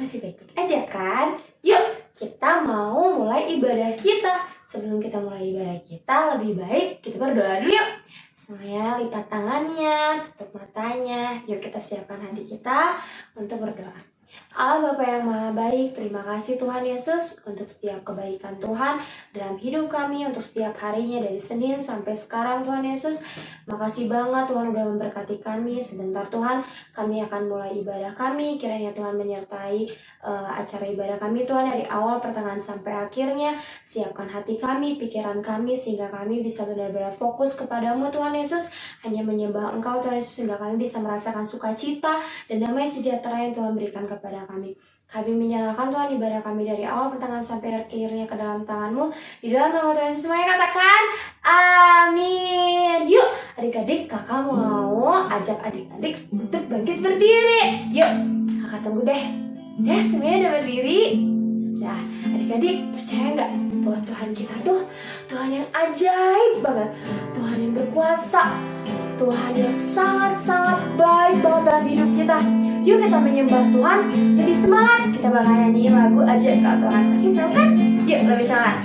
masih baik-baik aja kan? Yuk, kita mau mulai ibadah kita. Sebelum kita mulai ibadah kita, lebih baik kita berdoa dulu yuk. Semuanya lipat tangannya, tutup matanya. Yuk kita siapkan hati kita untuk berdoa. Allah Bapa yang Maha Baik, terima kasih Tuhan Yesus untuk setiap kebaikan Tuhan dalam hidup kami, untuk setiap harinya dari Senin sampai sekarang Tuhan Yesus. Makasih banget Tuhan udah memberkati kami. Sebentar Tuhan, kami akan mulai ibadah kami. Kiranya Tuhan menyertai acara ibadah kami Tuhan dari awal, pertengahan sampai akhirnya. Siapkan hati kami, pikiran kami, sehingga kami bisa benar-benar fokus kepadamu Tuhan Yesus. Hanya menyembah Engkau Tuhan Yesus, sehingga kami bisa merasakan sukacita dan damai sejahtera yang Tuhan berikan kepada kami. Kami menyerahkan Tuhan ibadah kami dari awal, pertengahan sampai akhirnya ke dalam tangan-Mu. Di dalam nama Tuhan Yesus semuanya katakan amin. Yuk adik-adik, kakak mau ajak adik-adik untuk bangkit berdiri. Yuk kakak tunggu deh. Ya semuanya udah berdiri. Nah adik-adik, percaya nggak bahwa Tuhan kita tuh Tuhan yang ajaib banget, Tuhan yang berkuasa, Tuhan yang sangat-sangat baik banget dalam hidup kita. Yuk kita menyembah Tuhan, lebih semangat. Kita bakal nyanyi lagu aja kalau Tuhan masih tahu kan? Yuk lebih semangat.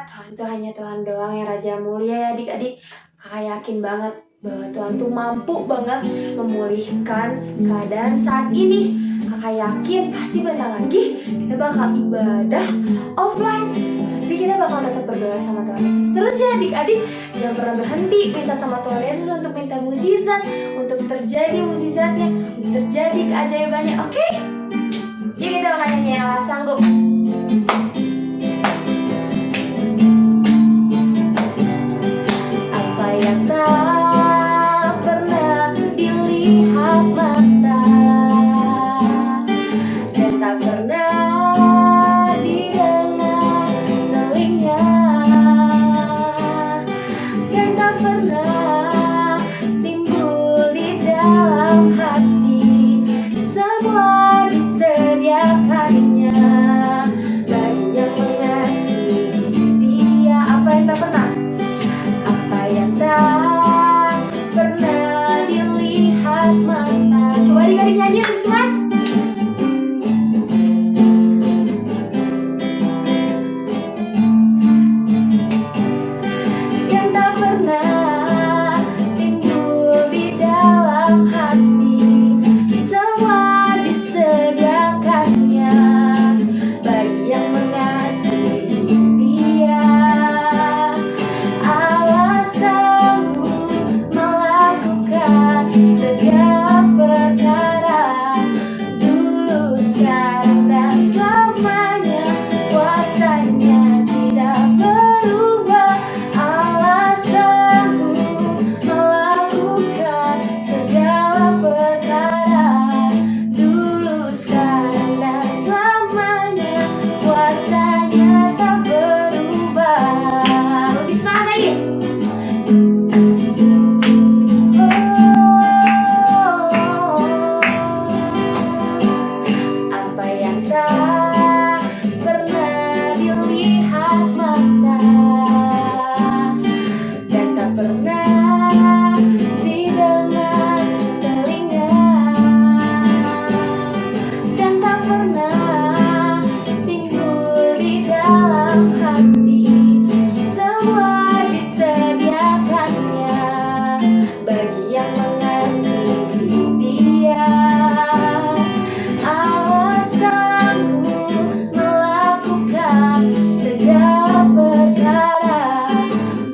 Tuhan itu hanya Tuhan doang yang Raja mulia ya adik-adik. Kakak yakin banget bahwa Tuhan tuh mampu banget memulihkan keadaan saat ini. Kakak yakin pasti bentar lagi kita bakal ibadah offline, tapi kita bakal tetap berdoa sama Tuhan Yesus terus ya adik-adik. Jangan pernah berhenti minta sama Tuhan Yesus untuk minta mukjizat, untuk terjadi mukjizatnya, untuk terjadi keajaibannya. Oke? Yuk kita bakal nyanyi Allah Sanggup. Apa yang tak pernah dilihat mata dan tak pernah didengar telinga dan tak pernah timbul di dalam hati, semua disediakannya bagi yang mengasihi Dia. Apa yang tak pernah? Apa yang tak pernah dilihat mata. Coba adik-adik nyanyi untuk semangat. Yang tak pernah timbul di dalam hati, semua disediakannya bagi yang mengasihi Dia. Allah sanggup melakukan segala perkara, dulu, sekarang, dan selamanya. Kuasanya tidak berubah. Allah sanggup melakukan segala perkara, dulu, sekarang, dan selamanya. Kuasanya tak berubah. Lebih semangat lagi. Apa yang tak pernah dilihat mata dan tak pernah didengar telinga dan tak pernah timbul di dalam hati, semua disediakannya bagi yang mengasihi Dia. Allah sanggup melakukan segala perkara,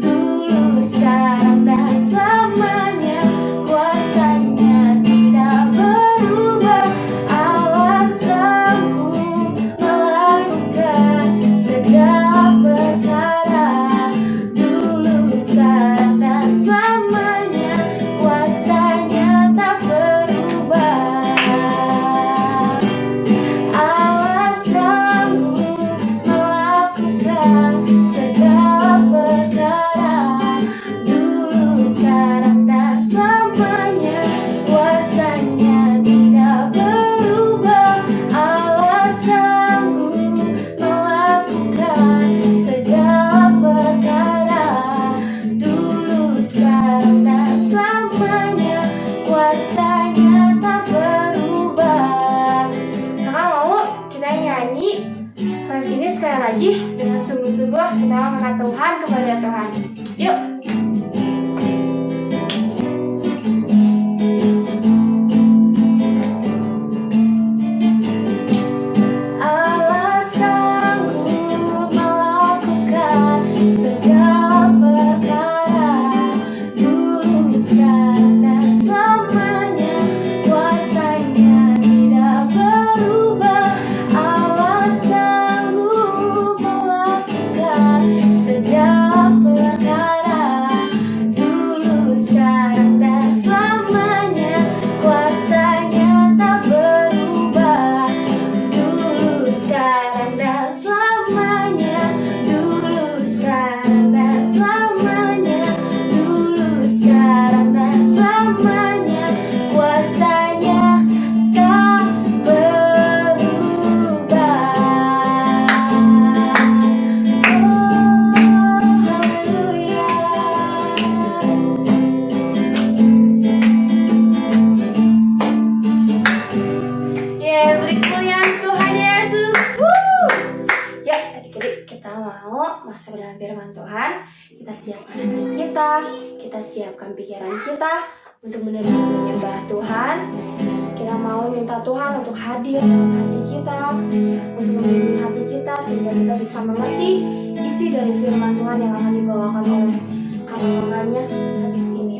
dulu, sekarang, dan selamanya. Kuasanya tidak berubah. Allah sanggup melakukan segala perkara, dulu, sekarang, dan selamanya. Kuasanya tak berubah. Allah sanggup melakukan segala perkara, dulu, sekarang, dan selamanya. Kuasanya tidak berubah. Allah sanggup melakukan segala perkara, dulu, sekarang, dan selamanya. Kuasanya tak berubah. Kakak mau kita nyanyi refrain ini sekali lagi dengan sungguh-sungguh kita mengangkat Tuhan kepada Tuhan. Yuk. Allah sanggup melakukan segala perkara, dulu, sekarang, dan selamanya. Kuasanya tidak berubah. Allah sanggup melakukan segala perkara, mau masuk dalam firman Tuhan, kita siapkan hati kita siapkan pikiran kita untuk menyembah Tuhan. Kita mau minta Tuhan untuk hadir dalam hati kita, untuk memenuhi hati kita sehingga kita bisa mengerti isi dari firman Tuhan yang akan dibawakan oleh kawan-kawannya habis ini.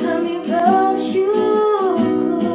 Kami bersyukur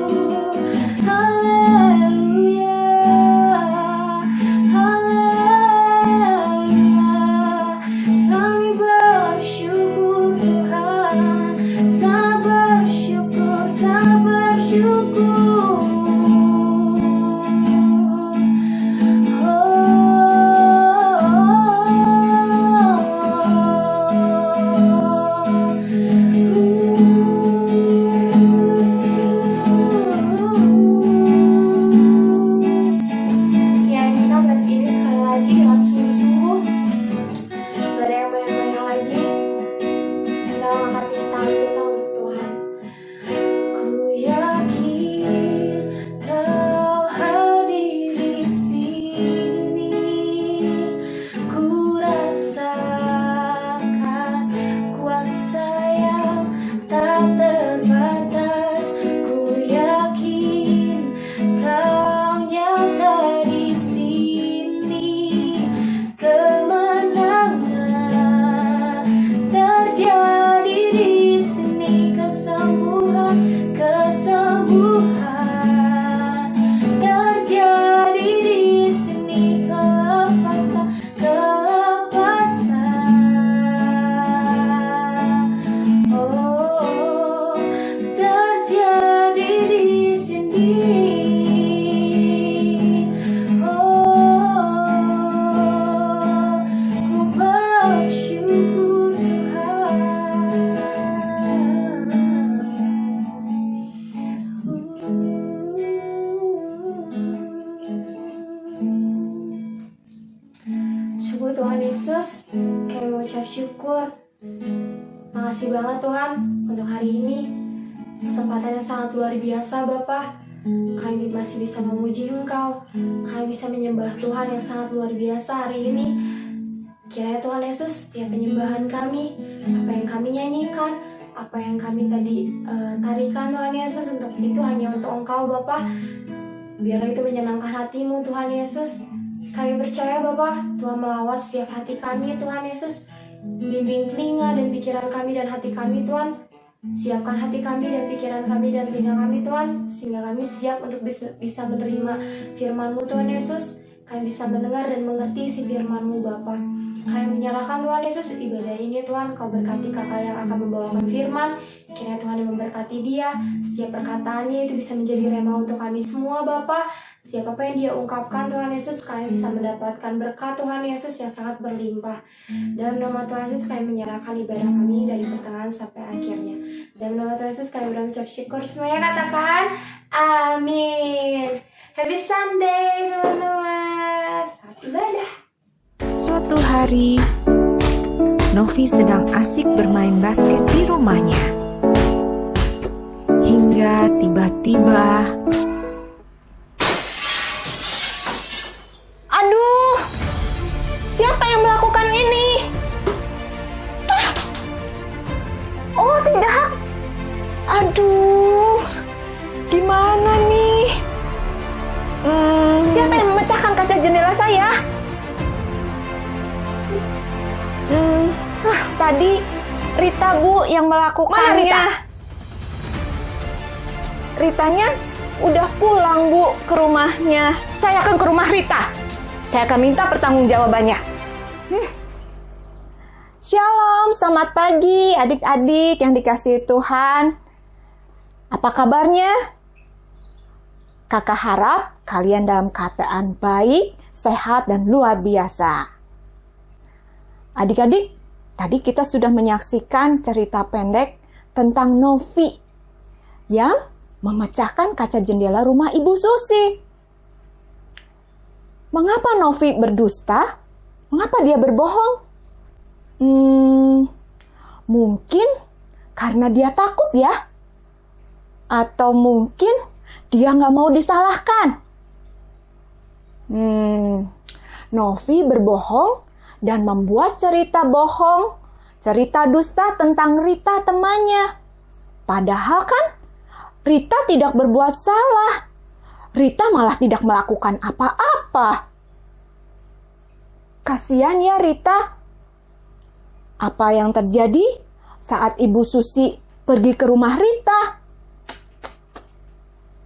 Makasih banget Tuhan untuk hari ini. Kesempatan yang sangat luar biasa Bapa. Kami masih bisa memuji Engkau. Kami bisa menyembah Tuhan yang sangat luar biasa hari ini. Kiranya Tuhan Yesus, setiap penyembahan kami, apa yang kami nyanyikan, apa yang kami tadi tarikan Tuhan Yesus, untuk itu hanya untuk Engkau Bapa. Biarlah itu menyenangkan hati-Mu Tuhan Yesus. Kami percaya Bapa, Tuhan melawat setiap hati kami Tuhan Yesus. Bimbing telinga dan pikiran kami dan hati kami Tuhan. Siapkan hati kami dan pikiran kami dan telinga kami Tuhan, sehingga kami siap untuk bisa menerima firman-Mu Tuhan Yesus. Kami bisa mendengar dan mengerti isi firman-Mu Bapa. Kami menyerahkan Tuhan Yesus ibadah ini Tuhan. Kau berkati kakak yang akan membawakan firman. Kiranya Tuhan yang memberkati dia. Setiap perkataannya itu bisa menjadi rema untuk kami semua Bapa. Setiap apa yang dia ungkapkan Tuhan Yesus, kami bisa mendapatkan berkat Tuhan Yesus yang sangat berlimpah. Dalam nama Tuhan Yesus kami menyerahkan ibadah kami dari pertengahan sampai akhirnya. Dalam nama Tuhan Yesus kami mengucap syukur. Semuanya katakan amin. Happy Sunday teman-teman. Selamat ibadah. Suatu hari, Novi sedang asik bermain basket di rumahnya. Hingga tiba-tiba, aduh, siapa yang melakukan ini? Oh tidak, aduh, gimana nih? Siapa yang memecahkan kaca jendela saya? Tadi Rita Bu yang melakukannya. Mana Rita? Ritanya udah pulang Bu ke rumahnya. Saya akan ke rumah Rita. Saya akan minta pertanggungjawabannya. Shalom, selamat pagi adik-adik yang dikasihi Tuhan. Apa kabarnya? Kakak harap kalian dalam keadaan baik, sehat, dan luar biasa. Adik-adik, tadi kita sudah menyaksikan cerita pendek tentang Novi yang memecahkan kaca jendela rumah Ibu Susi. Mengapa Novi berdusta? Mengapa dia berbohong? Mungkin karena dia takut ya. Atau mungkin dia nggak mau disalahkan. Novi berbohong dan membuat cerita bohong, cerita dusta tentang Rita temannya. Padahal kan Rita tidak berbuat salah. Rita malah tidak melakukan apa-apa. Kasihan ya Rita. Apa yang terjadi saat Ibu Susi pergi ke rumah Rita?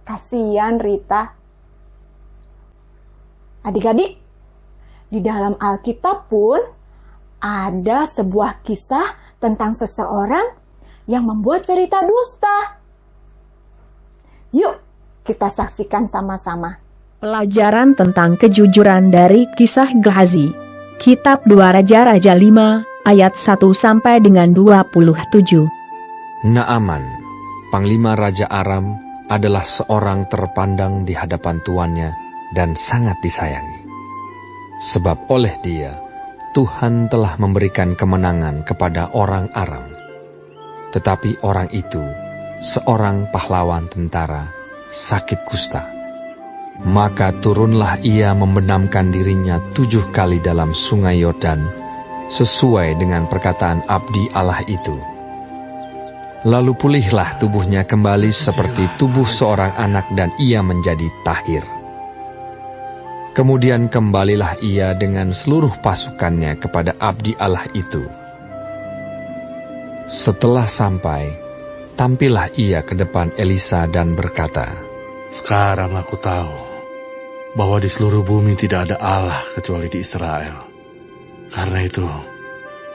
Kasihan Rita. Adik-adik, di dalam Alkitab pun ada sebuah kisah tentang seseorang yang membuat cerita dusta. Yuk, kita saksikan sama-sama. Pelajaran tentang kejujuran dari Kisah Gehazi. Kitab 2 Raja-Raja 5, ayat 1 sampai dengan 27. Naaman, panglima Raja Aram, adalah seorang terpandang di hadapan tuannya dan sangat disayangi. Sebab oleh dia, Tuhan telah memberikan kemenangan kepada orang Aram. Tetapi orang itu, seorang pahlawan tentara, sakit kusta. Maka turunlah ia membenamkan dirinya 7 kali dalam sungai Yordan, sesuai dengan perkataan abdi Allah itu. Lalu pulihlah tubuhnya kembali seperti tubuh seorang anak dan ia menjadi tahir. Kemudian kembalilah ia dengan seluruh pasukannya kepada abdi Allah itu. Setelah sampai, tampillah ia ke depan Elisa dan berkata, "Sekarang aku tahu bahwa di seluruh bumi tidak ada Allah kecuali di Israel. Karena itu,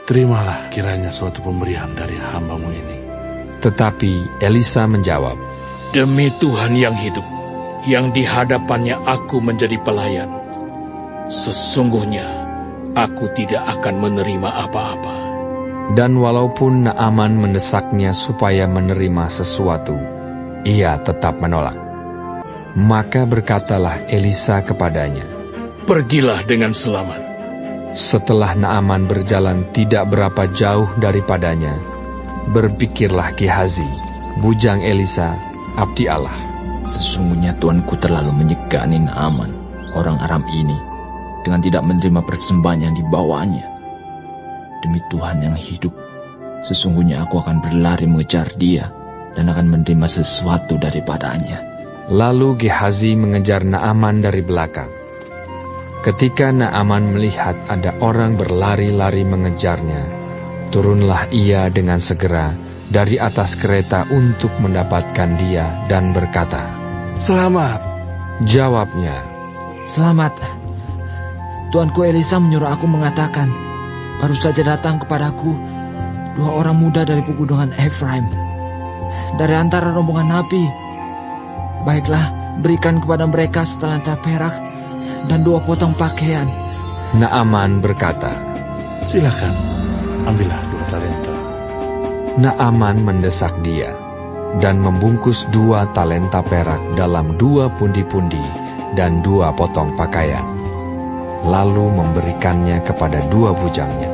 terimalah kiranya suatu pemberian dari hamba-Mu ini." Tetapi Elisa menjawab, "Demi Tuhan yang hidup, yang di hadapannya aku menjadi pelayan, sesungguhnya aku tidak akan menerima apa-apa." Dan walaupun Naaman mendesaknya supaya menerima sesuatu, ia tetap menolak. Maka berkatalah Elisa kepadanya, "Pergilah dengan selamat. Setelah Naaman berjalan tidak berapa jauh daripadanya, berpikirlah Gehazi, bujang Elisa, abdi Allah. Sesungguhnya tuanku terlalu menyegani Naaman, orang Aram ini, dengan tidak menerima persembahan yang dibawanya. Demi Tuhan yang hidup, sesungguhnya aku akan berlari mengejar dia dan akan menerima sesuatu daripadanya. Lalu Gehazi mengejar Naaman dari belakang. Ketika Naaman melihat ada orang berlari-lari mengejarnya, turunlah ia dengan segera dari atas kereta untuk mendapatkan dia dan berkata, Selamat. Jawabnya, Selamat. Tuanku Elisa menyuruh aku mengatakan, baru saja datang kepadaku 2 orang muda dari pegunungan Efraim, dari antara rombongan Nabi. Baiklah, berikan kepada mereka setalenta perak dan 2 potong pakaian. Naaman berkata, Silakan, ambillah 2 talenta. Naaman mendesak dia dan membungkus 2 talenta perak dalam 2 pundi-pundi dan 2 potong pakaian, lalu memberikannya kepada 2 bujangnya.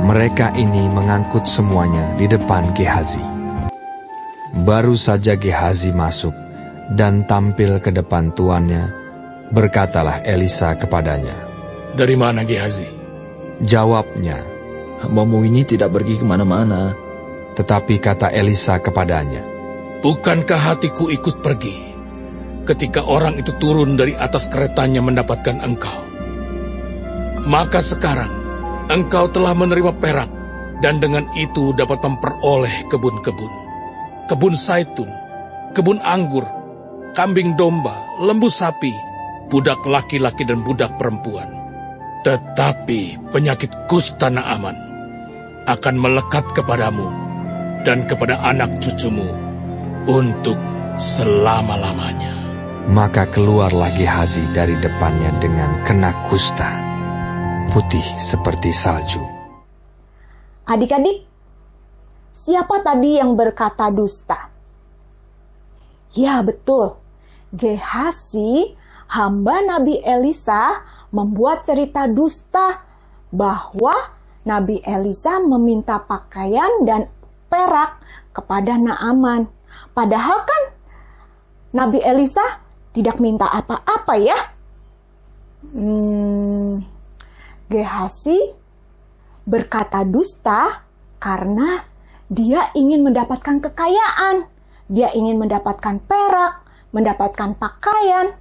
Mereka ini mengangkut semuanya di depan Gehazi. Baru saja Gehazi masuk dan tampil ke depan tuannya, berkatalah Elisa kepadanya, Dari mana Gehazi? Jawabnya, Hambamu ini tidak pergi kemana-mana. tetapi kata Elisa kepadanya, Bukankah hatiku ikut pergi ketika orang itu turun dari atas keretanya mendapatkan engkau? Maka sekarang engkau telah menerima perak, dan dengan itu dapat memperoleh kebun-kebun, kebun zaitun, kebun anggur, kambing domba, lembu sapi, budak laki-laki dan budak perempuan. Tetapi penyakit kusta Naaman akan melekat kepadamu dan kepada anak cucumu untuk selama-lamanya. Maka keluarlah Gehazi dari depannya dengan kena kusta, putih seperti salju. Adik-adik, siapa tadi yang berkata dusta? Ya, betul. Gehazi, hamba Nabi Elisa, membuat cerita dusta bahwa Nabi Elisa meminta pakaian dan perak kepada Naaman. Padahal kan Nabi Elisa tidak minta apa-apa ya. Gehazi berkata dusta karena dia ingin mendapatkan kekayaan. Dia ingin mendapatkan perak, mendapatkan pakaian.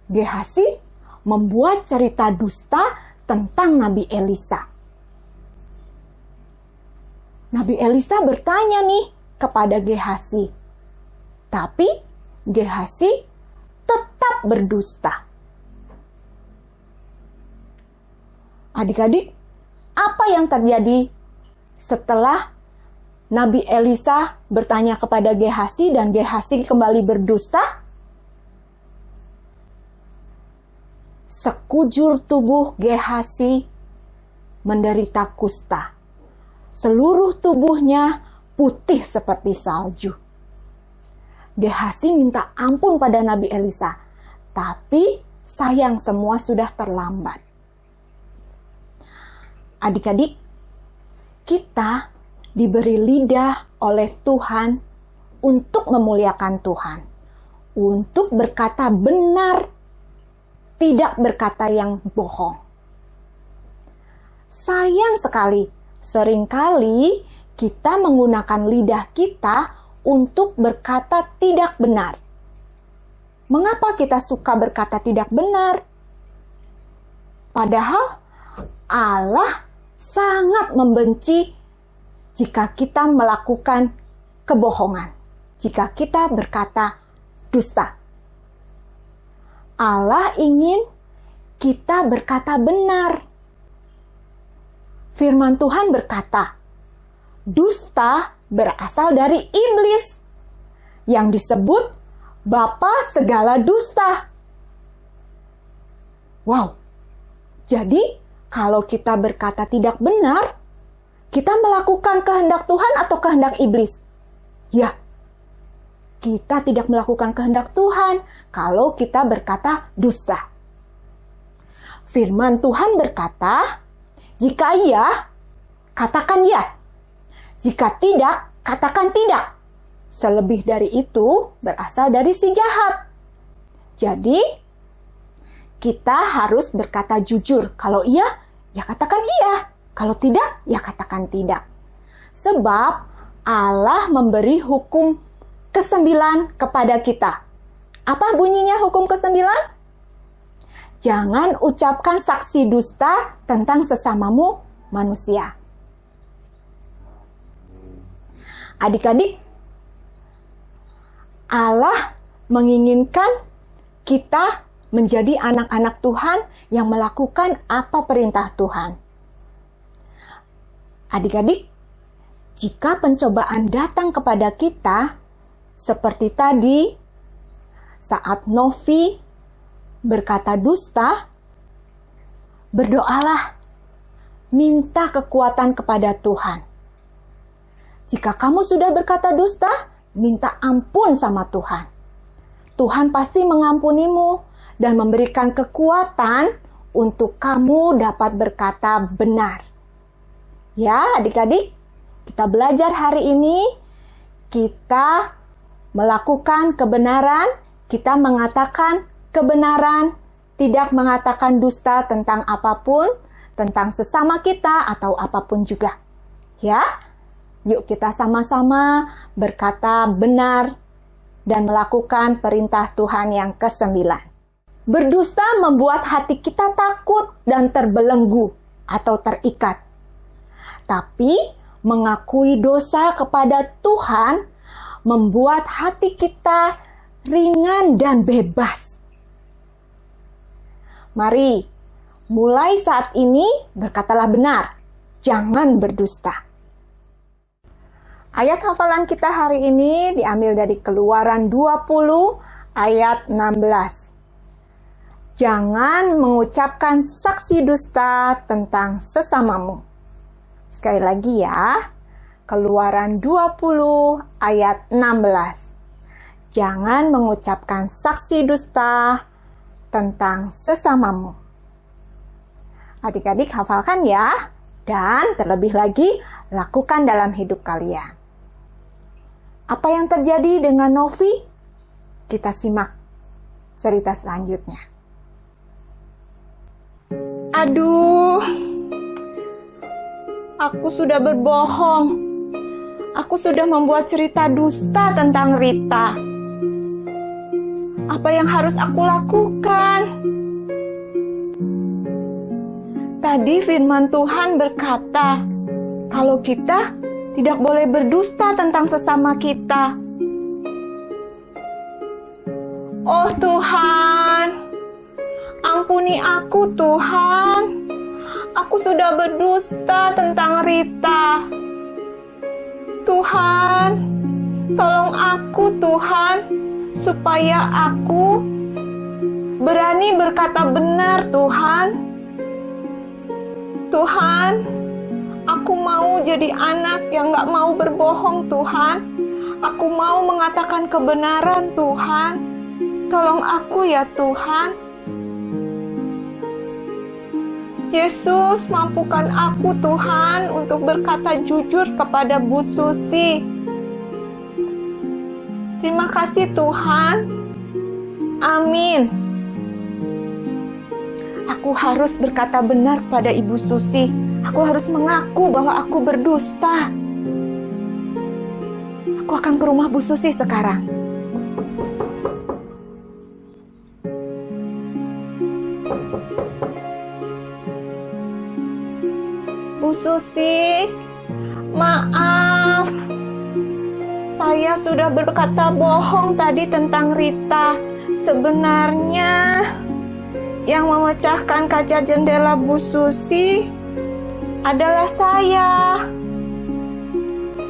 Gehazi membuat cerita dusta tentang Nabi Elisa. Nabi Elisa bertanya nih kepada Gehazi. Tapi Gehazi tetap berdusta. Adik-adik, apa yang terjadi setelah Nabi Elisa bertanya kepada Gehazi dan Gehazi kembali berdusta? Sekujur tubuh Gehazi menderita kusta. Seluruh tubuhnya putih seperti salju. Gehazi minta ampun pada Nabi Elisa, tapi sayang semua sudah terlambat. Adik-adik, kita diberi lidah oleh Tuhan untuk memuliakan Tuhan, untuk berkata benar, tidak berkata yang bohong. Sayang sekali, seringkali kita menggunakan lidah kita untuk berkata tidak benar. Mengapa kita suka berkata tidak benar? Padahal Allah sangat membenci jika kita melakukan kebohongan, jika kita berkata dusta. Allah ingin kita berkata benar. Firman Tuhan berkata, dusta berasal dari iblis yang disebut bapa segala dusta. Wow, jadi kalau kita berkata tidak benar, kita melakukan kehendak Tuhan atau kehendak iblis? Ya, kita tidak melakukan kehendak Tuhan kalau kita berkata dusta. Firman Tuhan berkata, jika iya, katakan ya. Jika tidak, katakan tidak. Selebih dari itu berasal dari si jahat. Jadi, kita harus berkata jujur. Kalau iya, ya katakan iya. Kalau tidak, ya katakan tidak. Sebab Allah memberi hukum ke-9 kepada kita. Apa bunyinya hukum ke-9? Jangan ucapkan saksi dusta tentang sesamamu manusia. Adik-adik, Allah menginginkan kita menjadi anak-anak Tuhan yang melakukan apa perintah Tuhan. Adik-adik, jika pencobaan datang kepada kita, seperti tadi, saat Novi berkata dusta, berdoalah, minta kekuatan kepada Tuhan. Jika kamu sudah berkata dusta, minta ampun sama Tuhan. Tuhan pasti mengampunimu dan memberikan kekuatan untuk kamu dapat berkata benar. Ya, adik-adik, kita belajar hari ini, kita melakukan kebenaran, kita mengatakan kebenaran, tidak mengatakan dusta tentang apapun, tentang sesama kita atau apapun juga. Ya, yuk kita sama-sama berkata benar dan melakukan perintah Tuhan yang ke-9. Berdusta membuat hati kita takut dan terbelenggu atau terikat. Tapi mengakui dosa kepada Tuhan membuat hati kita ringan dan bebas. Mari, mulai saat ini berkatalah benar, jangan berdusta. Ayat hafalan kita hari ini diambil dari Keluaran 20 ayat 16. Jangan mengucapkan saksi dusta tentang sesamamu. Sekali lagi ya, Keluaran 20 ayat 16. Jangan mengucapkan saksi dusta tentang sesamamu. Adik-adik hafalkan ya, dan terlebih lagi lakukan dalam hidup kalian. Apa yang terjadi dengan Novi? Kita simak cerita selanjutnya. Aduh, aku sudah berbohong. Aku sudah membuat cerita dusta tentang Rita. Apa yang harus aku lakukan? Tadi firman Tuhan berkata, kalau kita tidak boleh berdusta tentang sesama kita. Oh Tuhan, ampuni aku Tuhan. Aku sudah berdusta tentang Rita. Tuhan, tolong aku Tuhan, supaya aku berani berkata benar Tuhan. Tuhan, aku mau jadi anak yang gak mau berbohong Tuhan. Aku mau mengatakan kebenaran Tuhan. Tolong aku ya Tuhan. Yesus, mampukan aku Tuhan untuk berkata jujur kepada Bu Susi. Terima kasih Tuhan. Amin. Aku harus berkata benar pada Ibu Susi. Aku harus mengaku bahwa aku berdusta. Aku akan ke rumah Bu Susi sekarang. Bu Susi, maaf. Saya sudah berkata bohong tadi tentang Rita. Sebenarnya yang memecahkan kaca jendela Bu Susi adalah saya.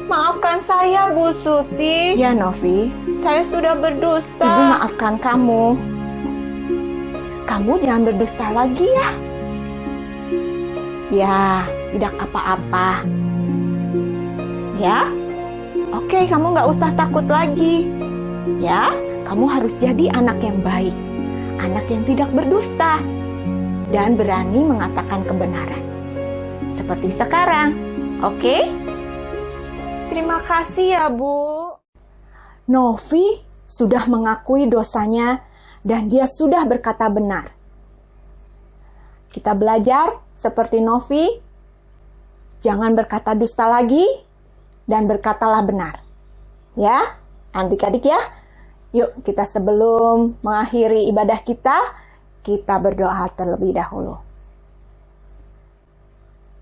Maafkan saya, Bu Susi. Ya, Novi. Saya sudah berdusta. Ibu maafkan kamu. Kamu jangan berdusta lagi ya. Ya, tidak apa-apa. Ya? Oke, kamu gak usah takut lagi. Ya, kamu harus jadi anak yang baik. Anak yang tidak berdusta. dan berani mengatakan kebenaran. Seperti sekarang, oke? Terima kasih ya, Bu. Novi sudah mengakui dosanya dan dia sudah berkata benar. Kita belajar seperti Novi, jangan berkata dusta lagi dan berkatalah benar. Ya, adik-adik ya. Yuk kita sebelum mengakhiri ibadah kita berdoa terlebih dahulu.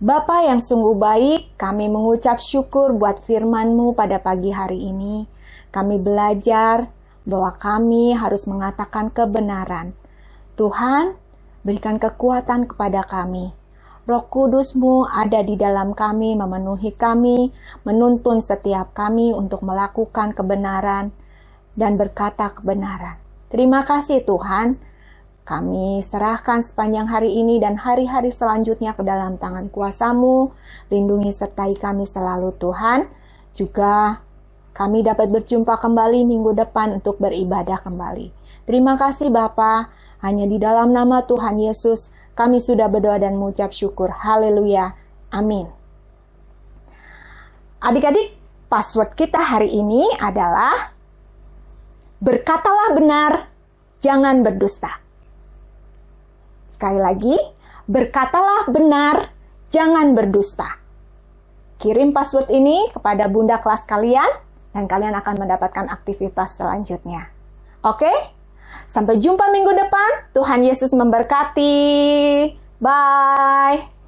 Bapa yang sungguh baik, kami mengucap syukur buat firman-Mu pada pagi hari ini. Kami belajar bahwa kami harus mengatakan kebenaran. Tuhan, berikan kekuatan kepada kami. Roh Kudus-Mu ada di dalam kami, memenuhi kami, menuntun setiap kami untuk melakukan kebenaran dan berkata kebenaran. Terima kasih Tuhan. Kami serahkan sepanjang hari ini dan hari-hari selanjutnya ke dalam tangan kuasa-Mu. Lindungi sertai kami selalu Tuhan. Juga kami dapat berjumpa kembali minggu depan untuk beribadah kembali. Terima kasih Bapa. Hanya di dalam nama Tuhan Yesus kami sudah berdoa dan mengucap syukur. Haleluya. Amin. Adik-adik, password kita hari ini adalah berkatalah benar, jangan berdusta. Sekali lagi, berkatalah benar, jangan berdusta. Kirim password ini kepada bunda kelas kalian dan kalian akan mendapatkan aktivitas selanjutnya. Oke? Sampai jumpa minggu depan. Tuhan Yesus memberkati. Bye.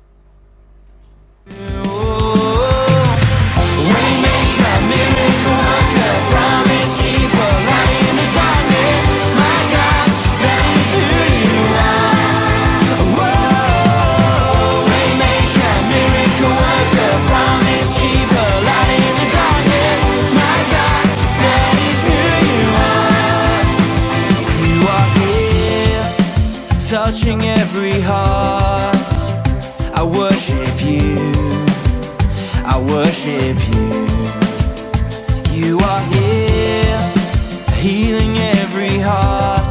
Touching every heart, I worship you, I worship you. You are here, healing every heart.